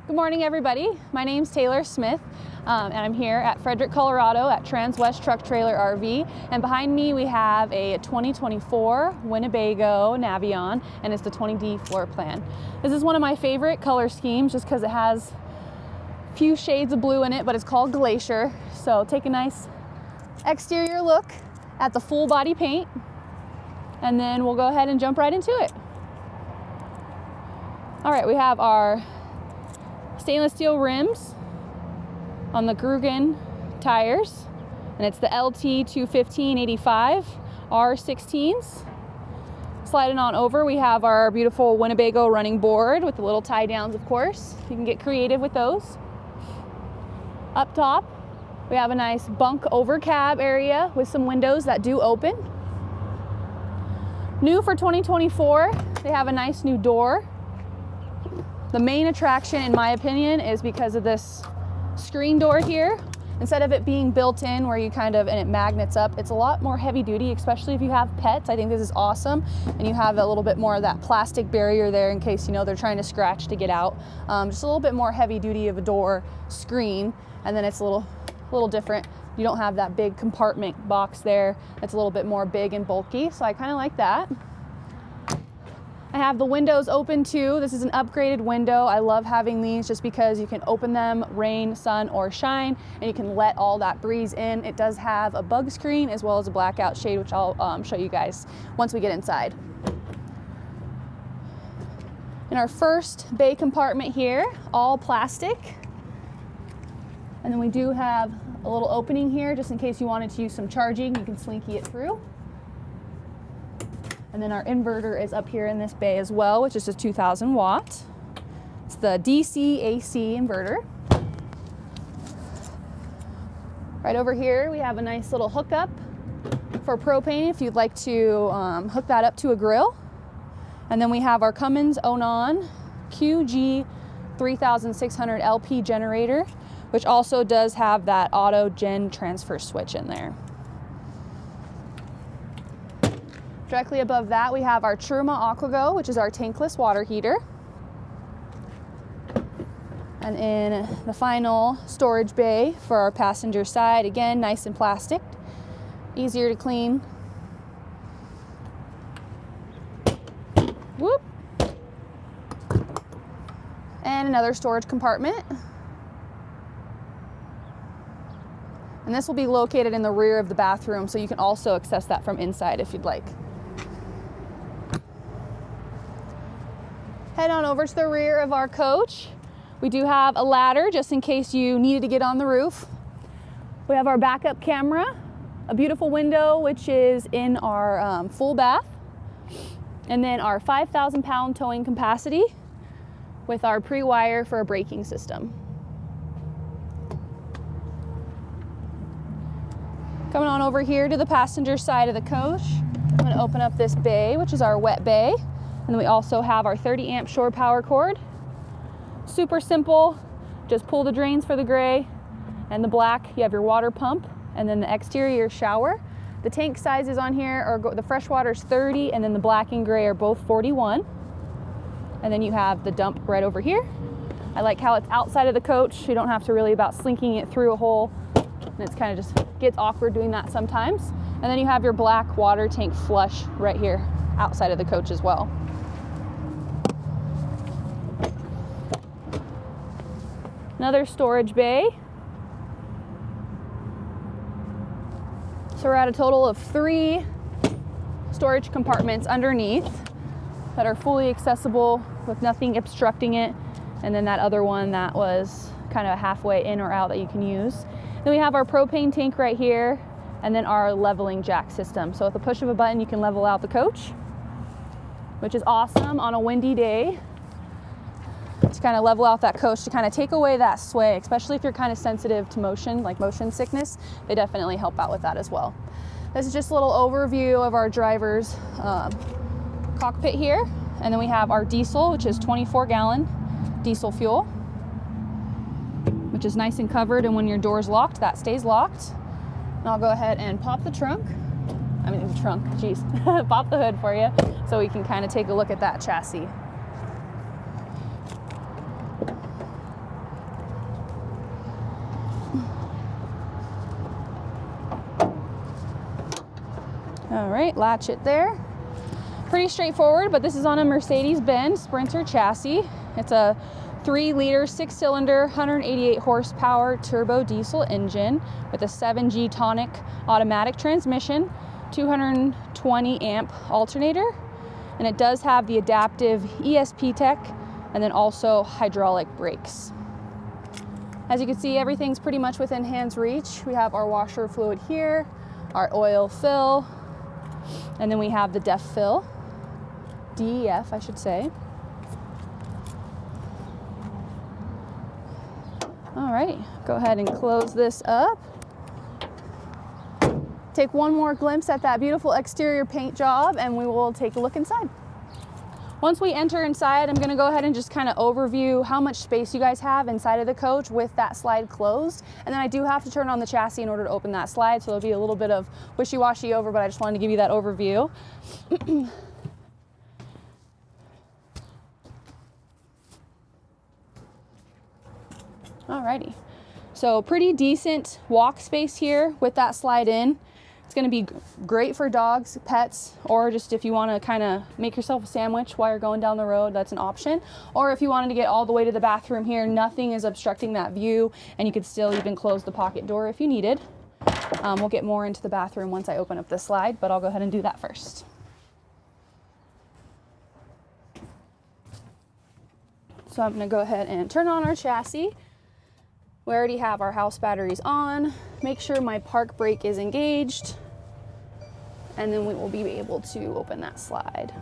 Good morning, everybody. My name's Taylor Smith, and I'm here at Frederick, Colorado at Transwest Truck Trailer RV. And behind me we have a 2024 Winnebago Navion, and it's the 20D floor plan. This is one of my favorite color schemes just because it has a few shades of blue in it, but it's called Glacier. So take a nice exterior look at the full body paint, and then we'll go ahead and jump right into it. All right, we have our stainless steel rims on the Grugan tires, and it's the LT 215/85 R16s. Sliding on over, we have our beautiful Winnebago running board with the little tie downs, of course. You can get creative with those. Up top, we have a nice bunk over cab area with some windows that do open. New for 2024, they have a nice new door. The main attraction, in my opinion, is because of this screen door here. Instead of it being built in where you and it magnets up, it's a lot more heavy duty, especially if you have pets. I think this is awesome. And you have a little bit more of that plastic barrier there in case, they're trying to scratch to get out. Just a little bit more heavy duty of a door screen. And then it's a little different. You don't have that big compartment box there. It's a little bit more big and bulky. So I kind of like that. I have the windows open too. This is an upgraded window. I love having these just because you can open them, rain, sun, or shine, and you can let all that breeze in. It does have a bug screen as well as a blackout shade, which I'll show you guys once we get inside. In our first bay compartment here, all plastic. And then we do have a little opening here just in case you wanted to use some charging. You can slinky it through. And then our inverter is up here in this bay as well, which is a 2000 watt. It's the DC AC inverter. Right over here, we have a nice little hookup for propane if you'd like to hook that up to a grill. And then we have our Cummins Onan QG 3600 LP generator, which also does have that auto gen transfer switch in there. Directly above that, we have our Truma AquaGo, which is our tankless water heater. And in the final storage bay for our passenger side, again, nice and plastic, easier to clean. Whoop. And another storage compartment. And this will be located in the rear of the bathroom, so you can also access that from inside if you'd like. Head on over to the rear of our coach. We do have a ladder just in case you needed to get on the roof. We have our backup camera, a beautiful window which is in our full bath, and then our 5,000 pound towing capacity with our pre-wire for a braking system. Coming on over here to the passenger side of the coach, I'm going to open up this bay, which is our wet bay. And then we also have our 30 amp shore power cord. Super simple, just pull the drains for the gray and the black. You have your water pump and then the exterior shower. The tank sizes on here are, the fresh water is 30 and then the black and gray are both 41. And then you have the dump right over here. I like how it's outside of the coach. You don't have to really about slinking it through a hole. And it's kind of just gets awkward doing that sometimes. And then you have your black water tank flush right here outside of the coach as well. Another storage bay. So we're at a total of 3 storage compartments underneath that are fully accessible with nothing obstructing it. And then that other one that was kind of halfway in or out that you can use. Then we have our propane tank right here, and then our leveling jack system. So with the push of a button, you can level out the coach, which is awesome on a windy day. To kind of level out that coach, to kind of take away that sway, especially if you're kind of sensitive to motion, like motion sickness, they definitely help out with that as well. This is just a little overview of our driver's cockpit here. And then we have our diesel, which is 24-gallon diesel fuel, which is nice and covered, and when your door's locked, that stays locked. And I'll go ahead and pop the trunk. Pop the hood for you so we can kind of take a look at that chassis. All right, latch it there. Pretty straightforward, but this is on a Mercedes-Benz Sprinter chassis. It's a 3-liter, 6-cylinder, 188 horsepower turbo diesel engine with a 7G tonic automatic transmission, 220 amp alternator, and it does have the adaptive ESP tech and then also hydraulic brakes. As you can see, everything's pretty much within hand's reach. We have our washer fluid here, our oil fill, and then we have the DEF fill. DEF, I should say. Alrighty, go ahead and close this up. Take one more glimpse at that beautiful exterior paint job and we will take a look inside. Once we enter inside, I'm gonna go ahead and just kind of overview how much space you guys have inside of the coach with that slide closed. And then I do have to turn on the chassis in order to open that slide, so there'll be a little bit of wishy-washy over, but I just wanted to give you that overview. Alrighty, so pretty decent walk space here with that slide in. It's going to be great for dogs, pets, or just if you want to kind of make yourself a sandwich while you're going down the road, that's an option. Or if you wanted to get all the way to the bathroom here, nothing is obstructing that view, and you could still even close the pocket door if you needed. We'll get more into the bathroom once I open up the slide, but I'll go ahead and do that first. So I'm going to go ahead and turn on our chassis. We already have our house batteries on. Make sure my park brake is engaged, and then we will be able to open that slide.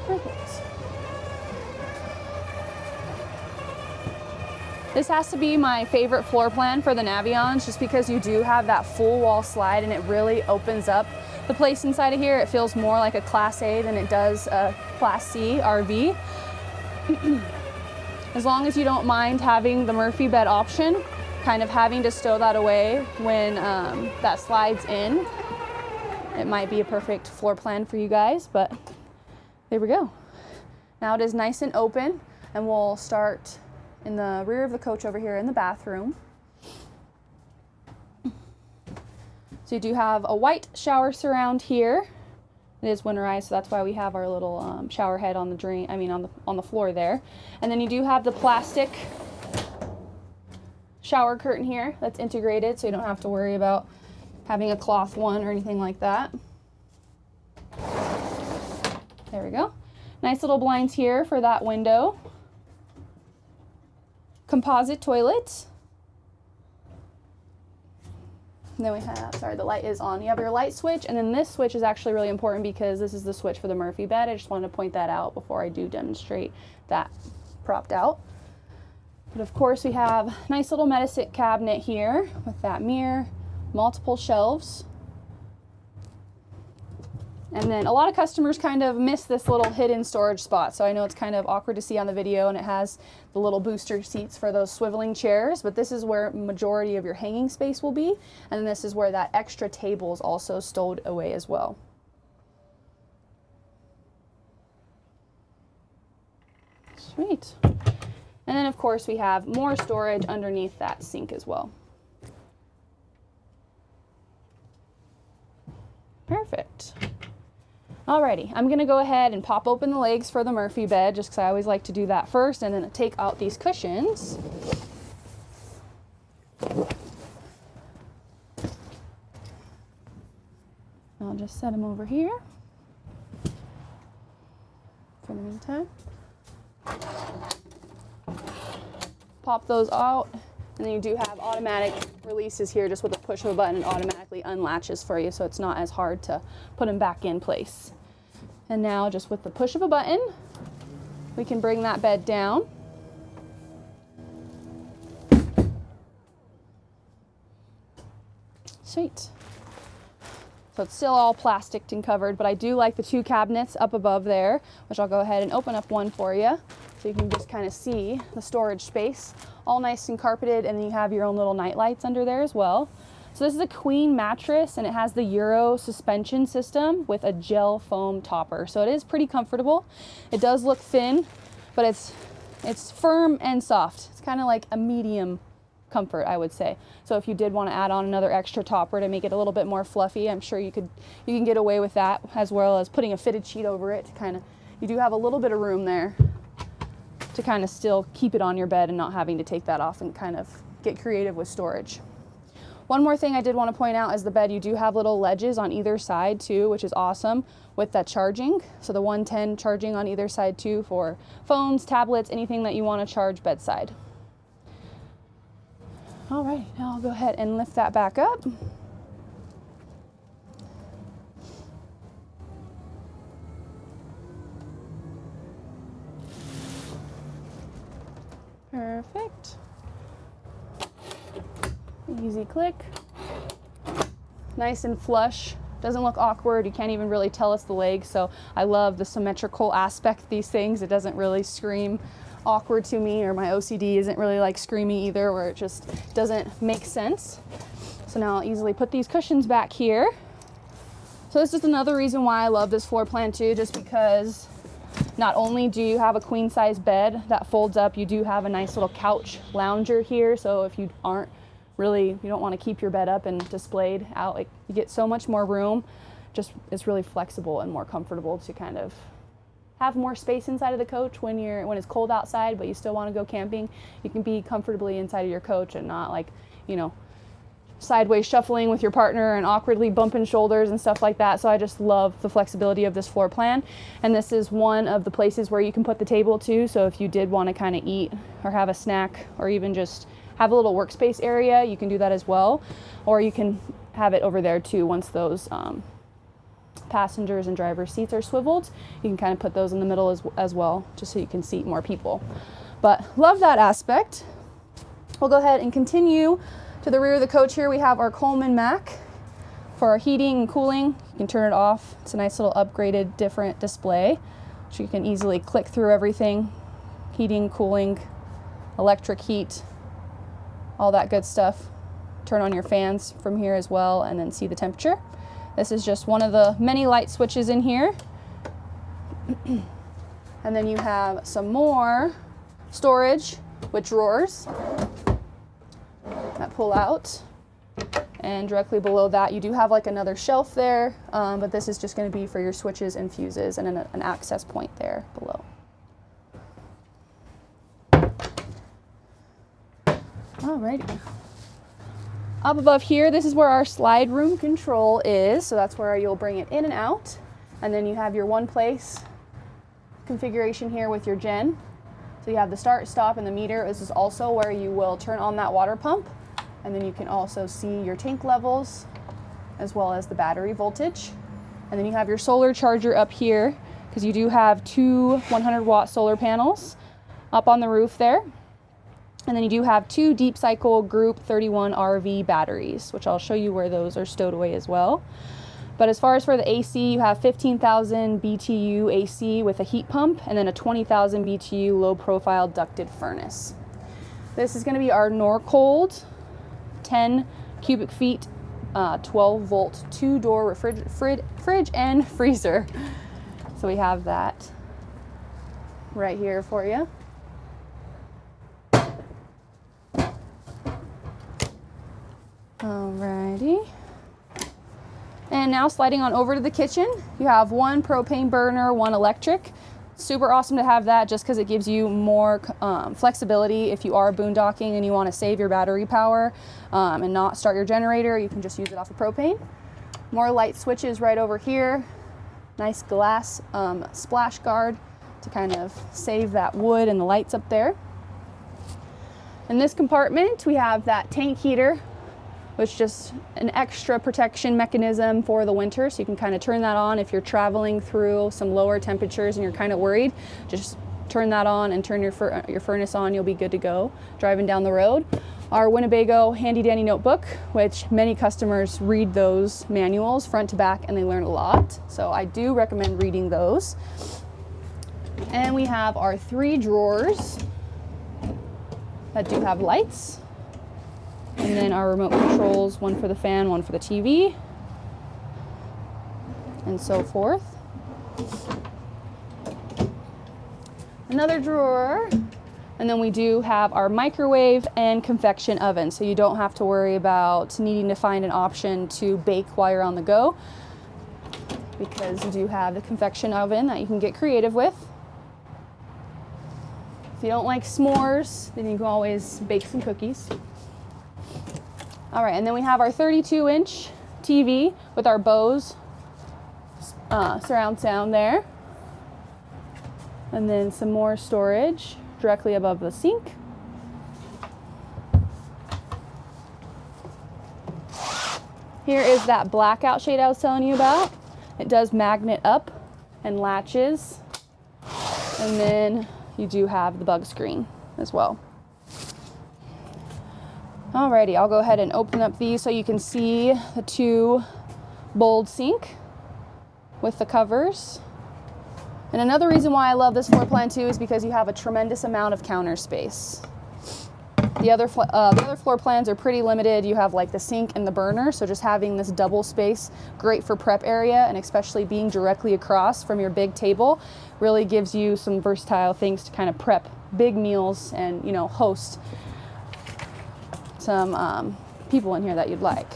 Perfect. This has to be my favorite floor plan for the Navions, just because you do have that full wall slide and it really opens up the place inside of here. It feels more like a Class A than it does a Class C RV. As long as you don't mind having the Murphy bed option, kind of having to stow that away when that slides in, it might be a perfect floor plan for you guys, but there we go. Now it is nice and open, and we'll start in the rear of the coach over here in the bathroom. So you do have a white shower surround here. It is winterized, so that's why we have our little shower head on the drain, on the floor there. And then you do have the plastic shower curtain here that's integrated, so you don't have to worry about having a cloth one or anything like that. There we go. Nice little blinds here for that window. Composite toilet. And then we have, sorry, the light is on. You have your light switch, and then this switch is actually really important because this is the switch for the Murphy bed. I just wanted to point that out before I do demonstrate that propped out. But of course we have a nice little medicine cabinet here with that mirror, multiple shelves. And then a lot of customers kind of miss this little hidden storage spot. So I know it's kind of awkward to see on the video, and it has the little booster seats for those swiveling chairs, but this is where majority of your hanging space will be. And then this is where that extra table is also stowed away as well. Sweet. And then of course we have more storage underneath that sink as well. Perfect. Alrighty, I'm gonna go ahead and pop open the legs for the Murphy bed, just because I always like to do that first, and then take out these cushions. I'll just set them over here for the meantime. Pop those out, and then you do have automatic releases here. Just with a push of a button, it automatically unlatches for you, so it's not as hard to put them back in place. And now just with the push of a button, we can bring that bed down. Sweet. So it's still all plastic and covered, but I do like the two cabinets up above there, which I'll go ahead and open up one for you so you can just kind of see the storage space. All nice and carpeted, and then you have your own little night lights under there as well. So this is a queen mattress, and it has the Euro suspension system with a gel foam topper. So it is pretty comfortable. It does look thin, but it's firm and soft. It's kind of like a medium comfort, I would say. So if you did want to add on another extra topper to make it a little bit more fluffy, I'm sure you can get away with that, as well as putting a fitted sheet over it to kind of, you do have a little bit of room there to kind of still keep it on your bed and not having to take that off and kind of get creative with storage. One more thing I did want to point out is the bed, you do have little ledges on either side too, which is awesome with that charging. So the 110 charging on either side too for phones, tablets, anything that you want to charge bedside. All right, now I'll go ahead and lift that back up. Perfect. Easy click. Nice and flush. Doesn't look awkward. You can't even really tell it's the leg. So I love the symmetrical aspect of these things. It doesn't really scream awkward to me, or my OCD isn't really like screamy either, where it just doesn't make sense. So now I'll easily put these cushions back here. So this is another reason why I love this floor plan too, just because not only do you have a queen size bed that folds up, you do have a nice little couch lounger here. So if you aren't really, you don't want to keep your bed up and displayed out, like, you get so much more room. Just, it's really flexible and more comfortable to kind of have more space inside of the coach when it's cold outside, but you still want to go camping. You can be comfortably inside of your coach and not, like, you know, sideways shuffling with your partner and awkwardly bumping shoulders and stuff like that. So I just love the flexibility of this floor plan. And this is one of the places where you can put the table too. So if you did want to kind of eat or have a snack or even just have a little workspace area, you can do that as well. Or you can have it over there too. Once those passengers and driver seats are swiveled, you can kind of put those in the middle as well, just so you can seat more people. But love that aspect. We'll go ahead and continue to the rear of the coach. Here we have our Coleman Mac for our heating and cooling. You can turn it off. It's a nice little upgraded different display, so you can easily click through everything. Heating, cooling, electric heat, all that good stuff. Turn on your fans from here as well and then see the temperature. This is just one of the many light switches in here. And then you have some more storage with drawers that pull out, and directly below that you do have like another shelf there, but this is just going to be for your switches and fuses, and an access point there below. Alrighty. Up above here, this is where our slide room control is, so that's where you'll bring it in and out. And then you have your one place configuration here with your gen. So you have the start, stop, and the meter. This is also where you will turn on that water pump. And then you can also see your tank levels as well as the battery voltage. And then you have your solar charger up here, because you do have two 100-watt solar panels up on the roof there. And then you do have two deep cycle group 31 RV batteries, which I'll show you where those are stowed away as well. But as far as for the AC, you have 15,000 BTU AC with a heat pump, and then a 20,000 BTU low profile ducted furnace. This is going to be our Norcold 10 cubic feet, 12 volt, 2-door fridge and freezer. So we have that right here for you. Alrighty. And now sliding on over to the kitchen, you have one propane burner, one electric. Super awesome to have that, just because it gives you more flexibility if you are boondocking and you want to save your battery power and not start your generator. You can just use it off of propane. More light switches right over here. Nice glass splash guard to kind of save that wood and the lights up there. In this compartment, we have that tank heater, which is just an extra protection mechanism for the winter. So you can kind of turn that on if you're traveling through some lower temperatures and you're kind of worried. Just turn that on and turn your furnace on. You'll be good to go driving down the road. Our Winnebago handy dandy notebook, which many customers read those manuals front to back and they learn a lot. So I do recommend reading those. And we have our 3 drawers that do have lights. And then our remote controls, one for the fan, one for the TV, and so forth. Another drawer, and And then we do have our microwave and convection oven, so you don't have to worry about needing to find an option to bake while you're on the go, because you do have the convection oven that you can get creative with. If you don't like s'mores, then you can always bake some cookies. All right, and then we have our 32-inch TV with our Bose surround sound there. And then some more storage directly above the sink. Here is that blackout shade I was telling you about. It does magnet up and latches. And then you do have the bug screen as well. Alrighty, I'll go ahead and open up these so you can see the 2 bold sink with the covers. And another reason why I love this floor plan too is because you have a tremendous amount of counter space. The other floor plans are pretty limited. You have like the sink and the burner, so just having this double space, great for prep area, and especially being directly across from your big table really gives you some versatile things to kind of prep big meals and, you know, host some people in here that you'd like.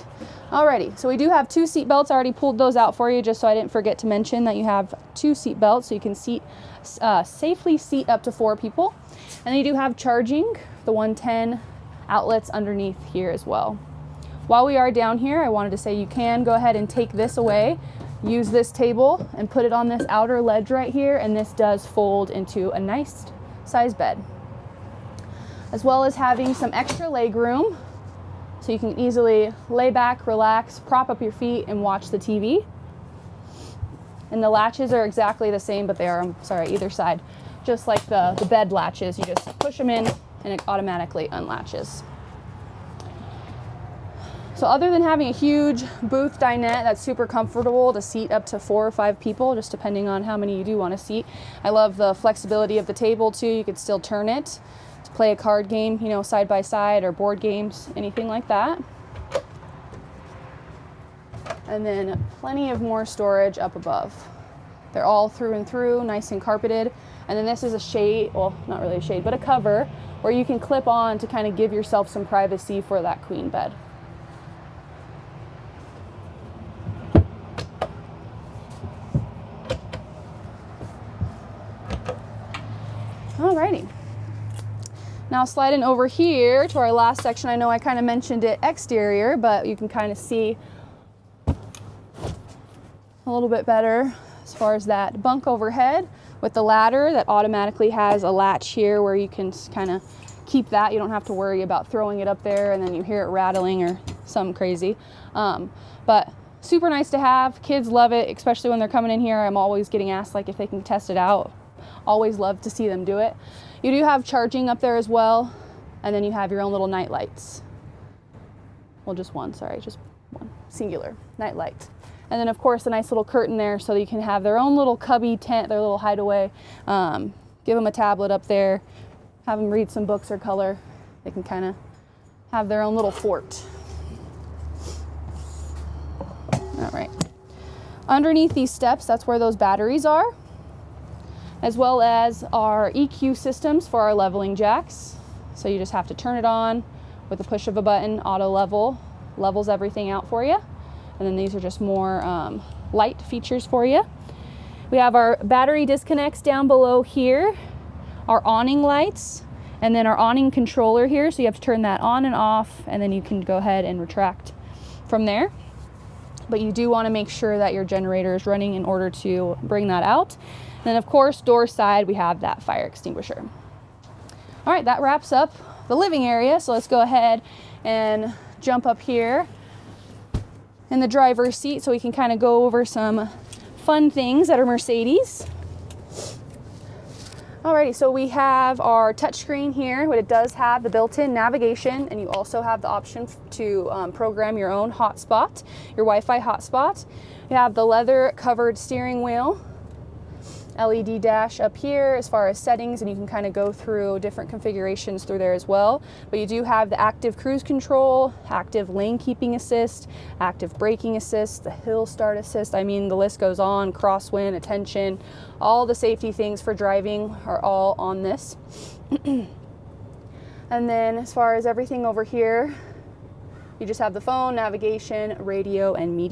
Alrighty, so we do have 2 seat belts. I already pulled those out for you just so I didn't forget to mention that you have 2 seat belts so you can safely seat up to 4 people. And then you do have charging, the 110 outlets underneath here as well. While we are down here, I wanted to say you can go ahead and take this away, use this table and put it on this outer ledge right here, and this does fold into a nice size bed. As well as having some extra leg room, so you can easily lay back, relax, prop up your feet, and watch the TV. And the latches are exactly the same, but they are, either side. Just like the bed latches, you just push them in and it automatically unlatches. So other than having a huge booth dinette that's super comfortable to seat up to 4 or 5 people, just depending on how many you do want to seat, I love the flexibility of the table too. You could still turn it to play a card game, you know, side by side, or board games, anything like that. And then plenty of more storage up above. They're all through and through, nice and carpeted. And then this is a shade, well, not really a shade, but a cover where you can clip on to kind of give yourself some privacy for that queen bed. Alrighty. Now sliding over here to our last section. I know I kind of mentioned it exterior, but you can kind of see a little bit better as far as that bunk overhead with the ladder that automatically has a latch here where you can kind of keep that. You don't have to worry about throwing it up there and then you hear it rattling or something crazy. But super nice to have. Kids love it, especially when they're coming in here. I'm always getting asked like if they can test it out. Always love to see them do it. You do have charging up there as well, and then you have your own little night lights. Well, just one, sorry, just one, singular night light. And then of course a nice little curtain there so that you can have their own little cubby tent, their little hideaway. Give them a tablet up there, have them read some books or color. They can kind of have their own little fort. All right. Underneath these steps, that's where those batteries are, as well as our EQ systems for our leveling jacks. So you just have to turn it on with the push of a button. Auto levels everything out for you. And then these are just more light features for you. We have our battery disconnects down below here, our awning lights, and then our awning controller here. So you have to turn that on and off, and then you can go ahead and retract from there. But you do want to make sure that your generator is running in order to bring that out. And then of course, door side, we have that fire extinguisher. All right, that wraps up the living area. So let's go ahead and jump up here in the driver's seat so we can kind of go over some fun things that are Mercedes. Alrighty, so we have our touchscreen here, but it does have the built-in navigation, and you also have the option to program your own hotspot, your Wi-Fi hotspot. You have the leather-covered steering wheel, LED dash up here as far as settings, and you can kind of go through different configurations through there as well. But you do have the active cruise control, active lane keeping assist, active braking assist, the hill start assist. I mean, the list goes on. Crosswind, attention, all the safety things for driving are all on this. And then as far as everything over here, you just have the phone, navigation, radio, and media.